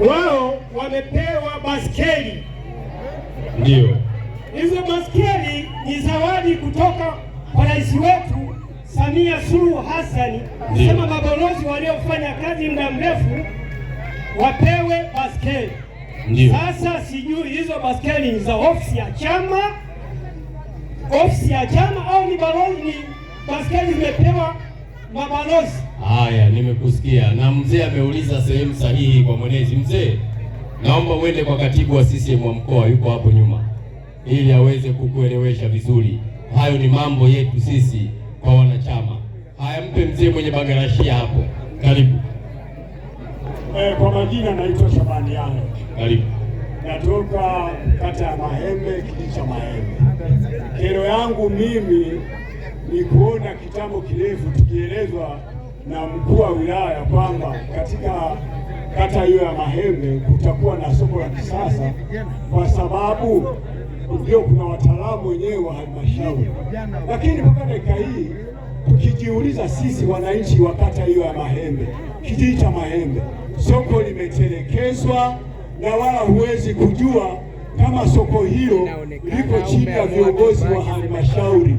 wao wamepewa baskeli. Ndio. Hizo baskeli ni zawadi kutoka kwa rais wetu Samia Suluhu Hassan, kusema mabalozi waliofanya kazi muda mrefu wapewe baskeli. Ndio. Sasa sijui hizo baskeli ni za ofisi ya chama au ni balozi, ni baskeli zimepewa mabalozi. Haya, nimekusikia. Na mzee ameuliza sehemu sahihi kwa mwenezi. Mzee, naomba uende kwa katibu wa CCM wa mkoa, yuko hapo nyuma, ili aweze kukuelewesha vizuri. Hayo ni mambo yetu sisi kwa wanachama. Haya, mpe mzee mwenye bagarashia hapo. Karibu. Kwa majina naitwa Shabani Yanga. Karibu. Natoka kata ya Mahembe, kijiji cha Mahembe. Kero yangu mimi ni kuona kitambo kirefu tukielezwa na mkuu wa wilaya kwamba katika kata hiyo ya Mahembe kutakuwa na soko la kisasa, kwa sababu ndio kuna wataalamu wenyewe wa halmashauri. Lakini mpaka dakika hii tukijiuliza sisi wananchi wa kata hiyo ya Mahembe, kijiji cha Mahembe, soko limetelekezwa na wala huwezi kujua kama soko hilo liko chini ya viongozi wa halmashauri.